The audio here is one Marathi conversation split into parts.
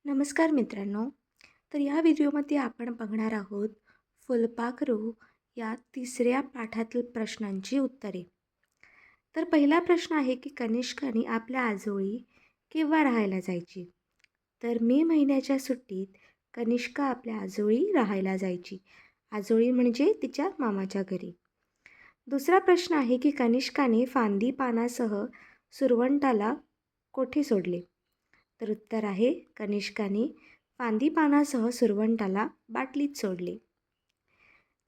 नमस्कार मित्रांनो. तर या व्हिडिओमध्ये आपण बघणार आहोत फुलपाखरू या तिसऱ्या पाठातील प्रश्नांची उत्तरे. तर पहिला प्रश्न आहे की कनिष्काने आपल्या आजोळी केव्हा राहायला जायची? तर मे महिन्याच्या सुट्टीत कनिष्का आपल्या आजोळी राहायला जायची. आजोळी म्हणजे तिच्या मामाच्या घरी. दुसरा प्रश्न आहे की कनिष्काने फांदी पानासह सुरवंटाला कोठे सोडले? तर उत्तर आहे कनिष्काने फांदी पानासह सुरवंटाला बाटलीत सोडले.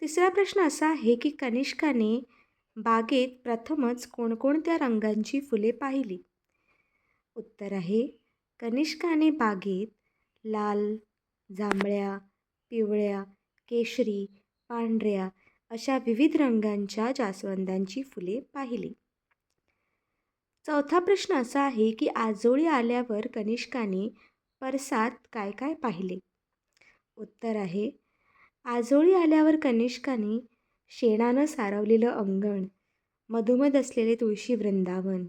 तिसरा प्रश्न असा आहे की कनिष्काने बागेत प्रथमच कोणकोणत्या रंगांची फुले पाहिली? उत्तर आहे कनिष्काने बागेत लाल, जांभळ्या, पिवळ्या, केशरी, पांढऱ्या अशा विविध रंगांच्या जास्वंदांची फुले पाहिली. चौथा प्रश्न असा आहे की आजोळी आल्यावर कनिष्काने परसात काय काय पाहिले? उत्तर आहे आजोळी आल्यावर कनिष्काने शेणानं सारवलेलं अंगण, मधोमध असलेले तुळशी वृंदावन,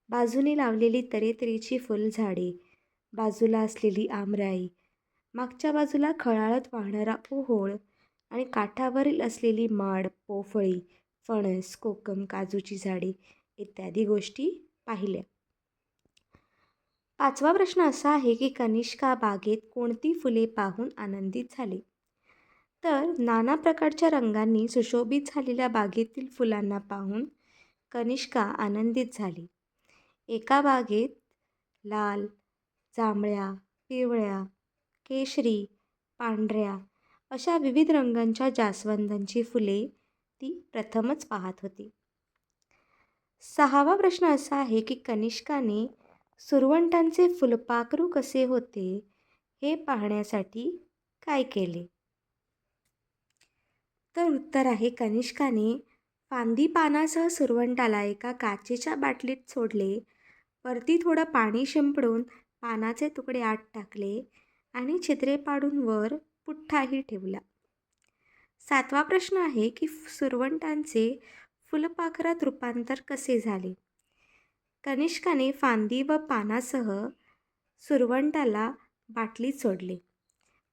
बाजूने लावलेली तऱ्हेतऱ्हेची फुलझाडे, बाजूला असलेली आमराई, मागच्या बाजूला खळाळत वाहणारा ओहोळ आणि काठावरील असलेली माड, पोफळी, फणस, कोकम, काजूची झाडे इत्यादी गोष्टी पाहिल्या. पाचवा प्रश्न असा आहे की कनिष्का बागेत कोणती फुले पाहून आनंदित झाली? तर नाना प्रकारच्या रंगांनी सुशोभित झालेल्या बागेतील फुलांना पाहून कनिष्का आनंदित झाली. एका बागेत लाल, जांभळ्या, पिवळ्या, केशरी, पांढऱ्या अशा विविध रंगांच्या जास्वंदांची फुले ती प्रथमच पाहत होती. सहावा प्रश्न असा आहे की कनिष्काने सुरवंटांचे फुलपाखरू कसे होते हे पाहण्यासाठी काय केले? तर उत्तर आहे कनिष्काने फांदी पानासह सुरवंटाला एका काचेच्या बाटलीत सोडले, वरती थोडं पाणी शिंपडून पानाचे तुकडे आत टाकले आणि छिद्रे पाडून वर पुठ्ठाही ठेवला. सातवा प्रश्न आहे की सुरवंटांचे फुलपाखरात रूपांतर कसे झाले? कनिष्काने फांदी व पानासह सुरवंटाला बाटलीत सोडले,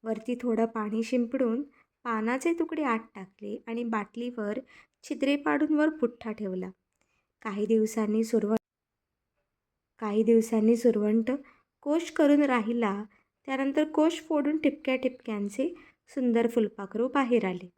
वरती थोडं पाणी शिंपडून पानाचे तुकडे आत टाकले आणि बाटलीवर छिद्रे पाडून वर पुठ्ठा ठेवला. काही दिवसांनी सुरवंट कोश करून राहिला. त्यानंतर कोश फोडून ठिपक्या ठिपक्यांचे सुंदर फुलपाखरू बाहेर आले.